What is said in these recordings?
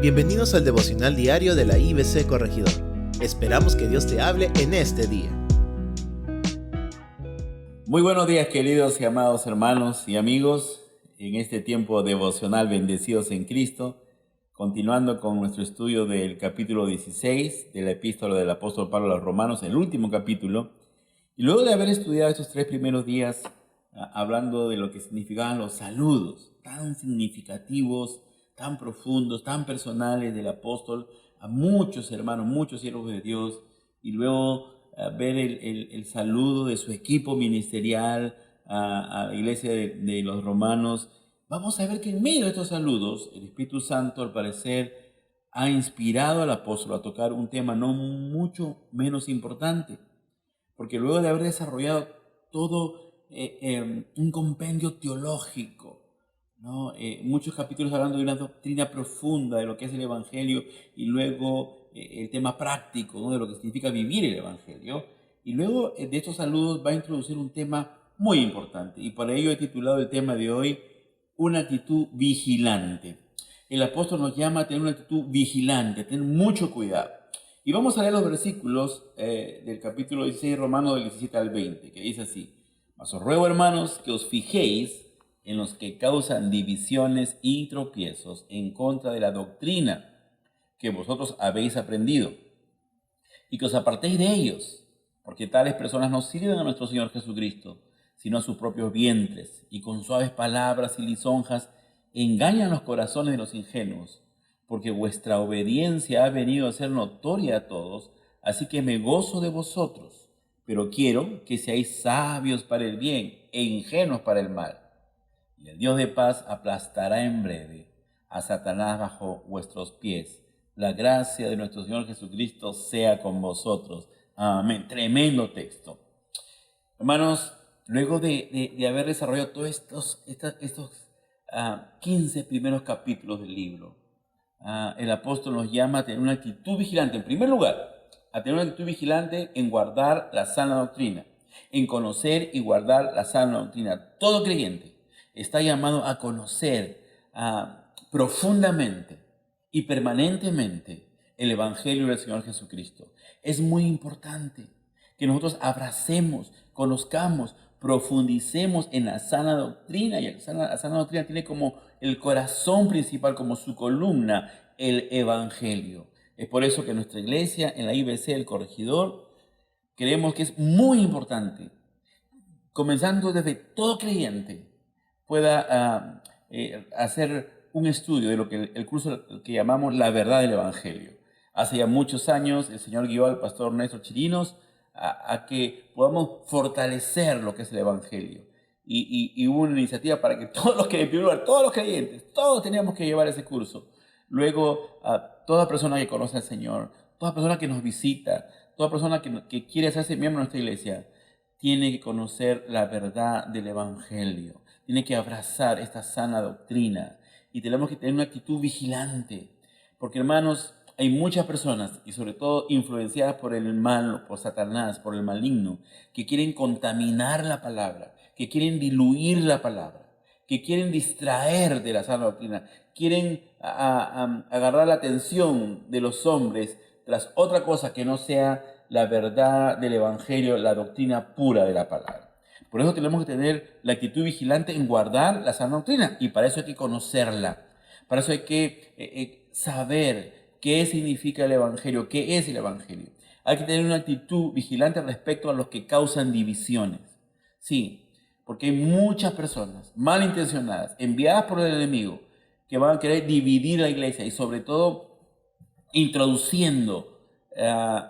Bienvenidos al devocional diario de la IBC Corregidor. Esperamos que Dios te hable en este día. Muy buenos días, queridos y amados hermanos y amigos, en este tiempo devocional bendecidos en Cristo, continuando con nuestro estudio del capítulo 16 de la epístola del apóstol Pablo a los Romanos, el último capítulo, y luego de haber estudiado estos 3 primeros días, hablando de lo que significaban los saludos, tan significativos, tan profundos, tan personales del apóstol a muchos hermanos, muchos siervos de Dios, y luego ver el saludo de su equipo ministerial a la iglesia de los romanos, vamos a ver que en medio de estos saludos, el Espíritu Santo, al parecer, ha inspirado al apóstol a tocar un tema no mucho menos importante, porque luego de haber desarrollado todo un compendio teológico, ¿no? Muchos capítulos hablando de una doctrina profunda de lo que es el Evangelio y luego el tema práctico, ¿no? De lo que significa vivir el Evangelio. Y luego de estos saludos va a introducir un tema muy importante y para ello he titulado el tema de hoy una actitud vigilante. El apóstol nos llama a tener una actitud vigilante, a tener mucho cuidado. Y vamos a leer los versículos del capítulo 16 Romano del 17 al 20, que dice así: Mas os ruego, hermanos, que os fijéis en los que causan divisiones y tropiezos en contra de la doctrina que vosotros habéis aprendido, y que os apartéis de ellos, porque tales personas no sirven a nuestro Señor Jesucristo, sino a sus propios vientres, y con suaves palabras y lisonjas engañan los corazones de los ingenuos, porque vuestra obediencia ha venido a ser notoria a todos, así que me gozo de vosotros, pero quiero que seáis sabios para el bien e ingenuos para el mal. Y el Dios de paz aplastará en breve a Satanás bajo vuestros pies. La gracia de nuestro Señor Jesucristo sea con vosotros. Amén. Tremendo texto. Hermanos, luego de haber desarrollado todos estos 15 primeros capítulos del libro, el apóstol nos llama a tener una actitud vigilante. En primer lugar, a tener una actitud vigilante en guardar la sana doctrina, en conocer y guardar la sana doctrina. Todo creyente está llamado a conocer profundamente y permanentemente el Evangelio del Señor Jesucristo. Es muy importante que nosotros abracemos, conozcamos, profundicemos en la sana doctrina, y la sana doctrina tiene como el corazón principal, como su columna, el Evangelio. Es por eso que nuestra iglesia, en la IBC del Corregidor, creemos que es muy importante, comenzando desde todo creyente, pueda hacer un estudio de lo que el curso que llamamos la verdad del Evangelio. Hace ya muchos años el Señor guió al pastor Néstor Chirinos a que podamos fortalecer lo que es el Evangelio. Y hubo una iniciativa para que todos los que, en primer lugar, todos los creyentes, todos teníamos que llevar ese curso. Luego, toda persona que conoce al Señor, toda persona que nos visita, toda persona que quiere hacerse miembro de nuestra iglesia, tiene que conocer la verdad del Evangelio, tiene que abrazar esta sana doctrina y tenemos que tener una actitud vigilante, porque hermanos, hay muchas personas, y sobre todo influenciadas por el mal, por Satanás, por el maligno, que quieren contaminar la palabra, que quieren diluir la palabra, que quieren distraer de la sana doctrina, quieren agarrar la atención de los hombres tras otra cosa que no sea la verdad del Evangelio, la doctrina pura de la palabra. Por eso tenemos que tener la actitud vigilante en guardar la sana doctrina, y para eso hay que conocerla, para eso hay que saber qué significa el Evangelio, qué es el Evangelio. Hay que tener una actitud vigilante respecto a los que causan divisiones. Sí, porque hay muchas personas malintencionadas, enviadas por el enemigo, que van a querer dividir la iglesia y sobre todo introduciendo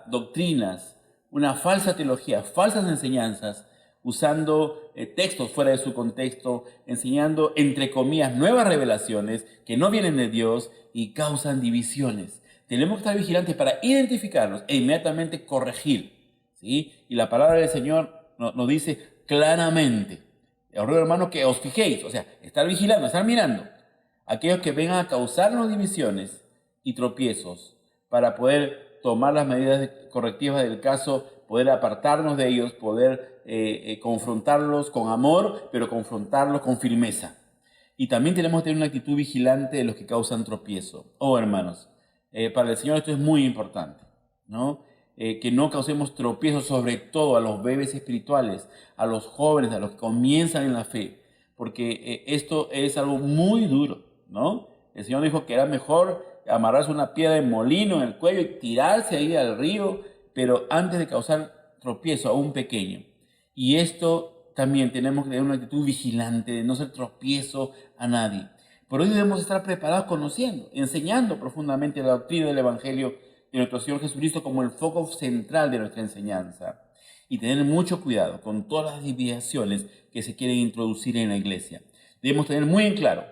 doctrinas, una falsa teología, falsas enseñanzas, usando textos fuera de su contexto, enseñando, entre comillas, nuevas revelaciones que no vienen de Dios y causan divisiones. Tenemos que estar vigilantes para identificarlos e inmediatamente corregir, ¿sí? Y la palabra del Señor nos dice claramente, os ruego, hermanos, que os fijéis, o sea, estar vigilando, estar mirando aquellos que vengan a causarnos divisiones y tropiezos, para poder tomar las medidas correctivas del caso, poder apartarnos de ellos, poder confrontarlos con amor, pero confrontarlos con firmeza. Y también tenemos que tener una actitud vigilante de los que causan tropiezo. Oh, hermanos, para el Señor esto es muy importante, ¿no? Que no causemos tropiezos, sobre todo a los bebés espirituales, a los jóvenes, a los que comienzan en la fe, porque esto es algo muy duro, ¿no? El Señor dijo que era mejor amarrarse una piedra de molino en el cuello y tirarse ahí al río, pero antes de causar tropiezo a un pequeño. Y esto también tenemos que tener una actitud vigilante de no ser tropiezo a nadie. Por ello debemos estar preparados conociendo, enseñando profundamente la doctrina del Evangelio de nuestro Señor Jesucristo como el foco central de nuestra enseñanza. Y tener mucho cuidado con todas las desviaciones que se quieren introducir en la iglesia. Debemos tener muy en claro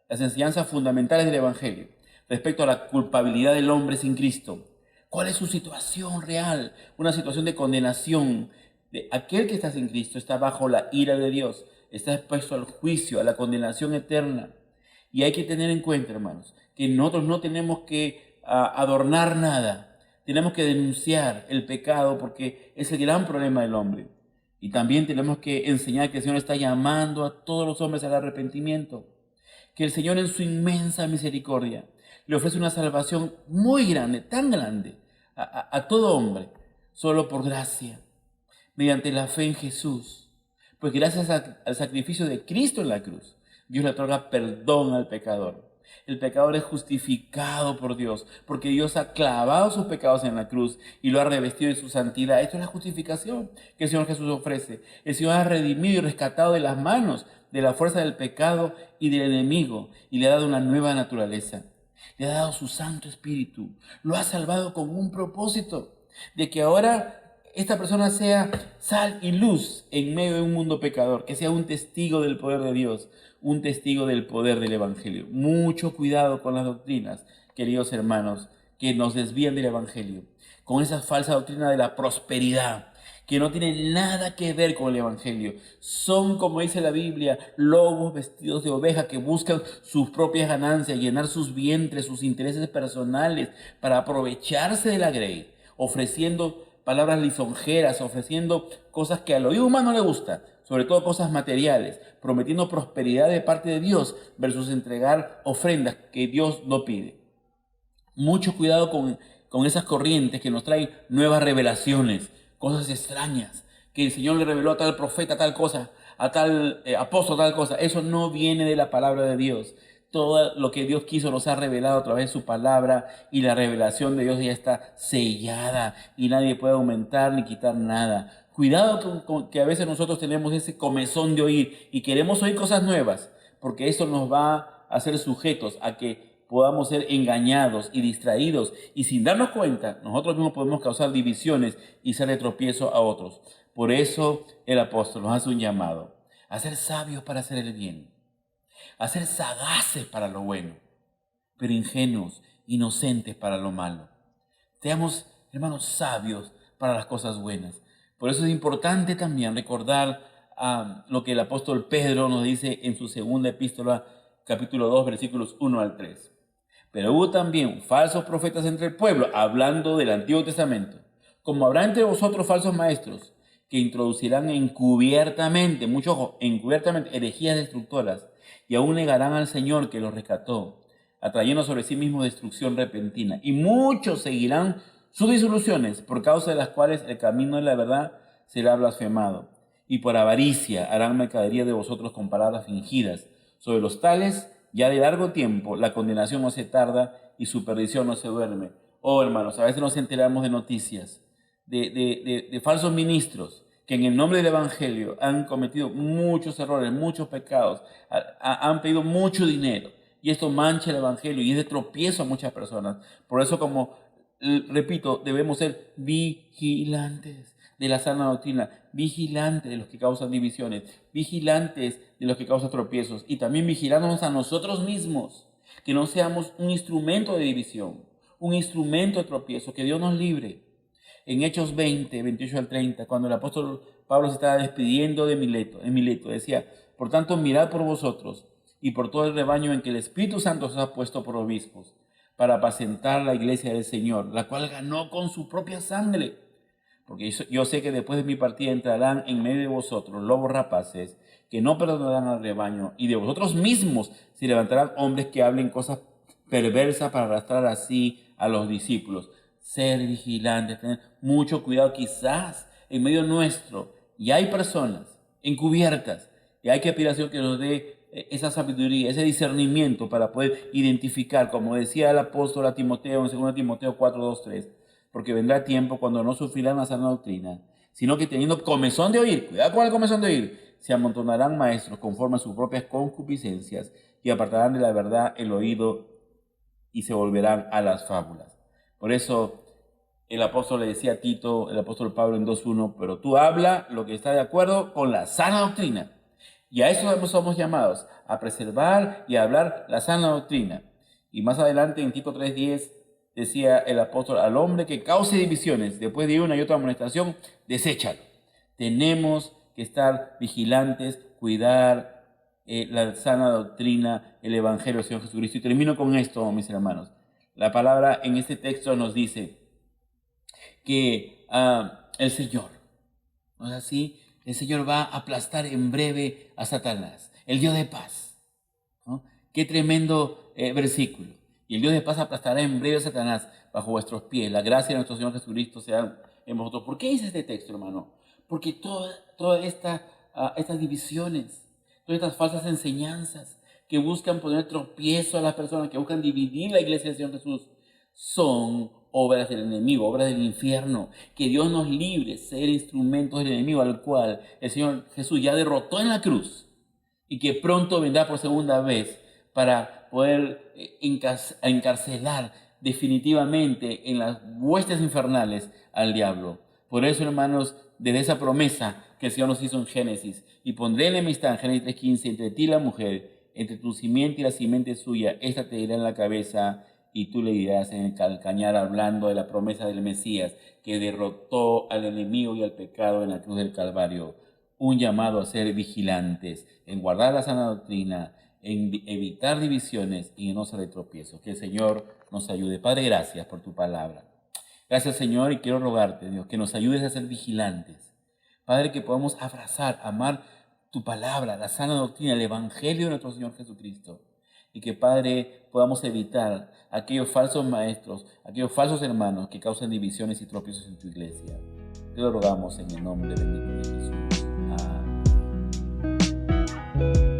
las enseñanzas fundamentales del Evangelio respecto a la culpabilidad del hombre sin Cristo. ¿Cuál es su situación real? Una situación de condenación. De aquel que está sin Cristo está bajo la ira de Dios, está expuesto al juicio, a la condenación eterna. Y hay que tener en cuenta, hermanos, que nosotros no tenemos que adornar nada. Tenemos que denunciar el pecado porque es el gran problema del hombre. Y también tenemos que enseñar que el Señor está llamando a todos los hombres al arrepentimiento. Que el Señor en su inmensa misericordia le ofrece una salvación muy grande, tan grande, a todo hombre, solo por gracia, mediante la fe en Jesús. Pues gracias al sacrificio de Cristo en la cruz, Dios le otorga perdón al pecador. El pecador es justificado por Dios, porque Dios ha clavado sus pecados en la cruz y lo ha revestido de su santidad. Esto es la justificación que el Señor Jesús ofrece. El Señor ha redimido y rescatado de las manos de la fuerza del pecado y del enemigo, y le ha dado una nueva naturaleza. Le ha dado su Santo Espíritu. Lo ha salvado con un propósito, de que ahora esta persona sea sal y luz en medio de un mundo pecador, que sea un testigo del poder de Dios, un testigo del poder del Evangelio. Mucho cuidado con las doctrinas, queridos hermanos, que nos desvían del Evangelio, con esa falsa doctrina de la prosperidad, que no tiene nada que ver con el Evangelio. Son, como dice la Biblia, lobos vestidos de oveja que buscan sus propias ganancias, llenar sus vientres, sus intereses personales, para aprovecharse de la grey, ofreciendo palabras lisonjeras, ofreciendo cosas que al oído humano le gusta, sobre todo cosas materiales, prometiendo prosperidad de parte de Dios versus entregar ofrendas que Dios no pide. Mucho cuidado con esas corrientes que nos traen nuevas revelaciones, cosas extrañas, que el Señor le reveló a tal profeta tal cosa, a tal apóstol tal cosa. Eso no viene de la palabra de Dios. Todo lo que Dios quiso nos ha revelado a través de su palabra, y la revelación de Dios ya está sellada y nadie puede aumentar ni quitar nada. Cuidado con que a veces nosotros tenemos ese comezón de oír y queremos oír cosas nuevas, porque eso nos va a hacer sujetos a que podamos ser engañados y distraídos, y sin darnos cuenta, nosotros mismos podemos causar divisiones y ser de tropiezo a otros. Por eso el apóstol nos hace un llamado a ser sabios para hacer el bien, a ser sagaces para lo bueno, pero ingenuos, inocentes para lo malo. Seamos, hermanos, sabios para las cosas buenas. Por eso es importante también recordar lo que el apóstol Pedro nos dice en su segunda epístola, capítulo 2, versículos 1 al 3. Pero hubo también falsos profetas entre el pueblo, hablando del Antiguo Testamento, como habrá entre vosotros falsos maestros, que introducirán encubiertamente, mucho ojo, encubiertamente, herejías destructoras, y aún negarán al Señor que los rescató, atrayendo sobre sí mismos destrucción repentina. Y muchos seguirán sus disoluciones, por causa de las cuales el camino de la verdad será blasfemado. Y por avaricia harán mercadería de vosotros con palabras fingidas. Sobre los tales, ya de largo tiempo, la condenación no se tarda y su perdición no se duerme. Oh, hermanos, a veces nos enteramos de noticias de falsos ministros que en el nombre del Evangelio han cometido muchos errores, muchos pecados, han pedido mucho dinero, y esto mancha el Evangelio y es de tropiezo a muchas personas. Por eso, como repito, debemos ser vigilantes de la sana doctrina, vigilantes de los que causan divisiones, vigilantes de los que causan tropiezos, y también vigilándonos a nosotros mismos, que no seamos un instrumento de división, un instrumento de tropiezo, que Dios nos libre. En Hechos 20, 28 al 30, cuando el apóstol Pablo se estaba despidiendo de Mileto, decía: por tanto, mirad por vosotros y por todo el rebaño en que el Espíritu Santo os ha puesto por obispos, para apacentar la iglesia del Señor, la cual ganó con su propia sangre. Porque yo sé que después de mi partida entrarán en medio de vosotros lobos rapaces, que no perdonarán al rebaño, y de vosotros mismos se levantarán hombres que hablen cosas perversas para arrastrar así a los discípulos. Ser vigilantes, tener mucho cuidado. Quizás en medio nuestro y hay personas encubiertas, y hay que aspiración que nos dé esa sabiduría, ese discernimiento para poder identificar, como decía el apóstol a Timoteo en 2 Timoteo 4, 2, 3, porque vendrá tiempo cuando no sufrirán la sana doctrina, sino que teniendo comezón de oír, cuidado con el comezón de oír, se amontonarán maestros conforme a sus propias concupiscencias y apartarán de la verdad el oído y se volverán a las fábulas. Por eso el apóstol le decía a Tito, el apóstol Pablo en 2.1, pero tú habla lo que está de acuerdo con la sana doctrina. Y a eso somos llamados, a preservar y a hablar la sana doctrina. Y más adelante en Tito 3.10 decía el apóstol, al hombre que cause divisiones después de una y otra amonestación, deséchalo. Tenemos que estar vigilantes, cuidar la sana doctrina, el evangelio del Señor Jesucristo. Y termino con esto, mis hermanos. La palabra en este texto nos dice que el Señor, ¿no es así? El Señor va a aplastar en breve a Satanás, el Dios de paz, ¿no? Qué tremendo versículo. Y el Dios de paz aplastará en breve a Satanás bajo vuestros pies. La gracia de nuestro Señor Jesucristo sea en vosotros. ¿Por qué dice este texto, hermano? Porque todas estas divisiones, todas estas falsas enseñanzas que buscan poner tropiezo a las personas, que buscan dividir la iglesia del Señor Jesús, son obras del enemigo, obras del infierno. Que Dios nos libre ser instrumentos del enemigo al cual el Señor Jesús ya derrotó en la cruz y que pronto vendrá por segunda vez para poder encarcelar definitivamente en las huestes infernales al diablo. Por eso, hermanos, desde esa promesa que el Señor nos hizo en Génesis, y pondré enemistad en Génesis 3:15 entre ti y la mujer, entre tu simiente y la simiente suya, esta te dirá en la cabeza y tú le dirás en el calcañar, hablando de la promesa del Mesías que derrotó al enemigo y al pecado en la cruz del Calvario. Un llamado a ser vigilantes, en guardar la sana doctrina, en evitar divisiones y en no ser de tropiezos. Que el Señor nos ayude. Padre, gracias por tu palabra. Gracias, Señor, y quiero rogarte, Dios, que nos ayudes a ser vigilantes. Padre, que podamos abrazar, amar tu palabra, la sana doctrina, el evangelio de nuestro Señor Jesucristo. Y que, Padre, podamos evitar aquellos falsos maestros, aquellos falsos hermanos que causan divisiones y tropiezos en tu iglesia. Te lo rogamos en el nombre bendito de Jesús. Amén.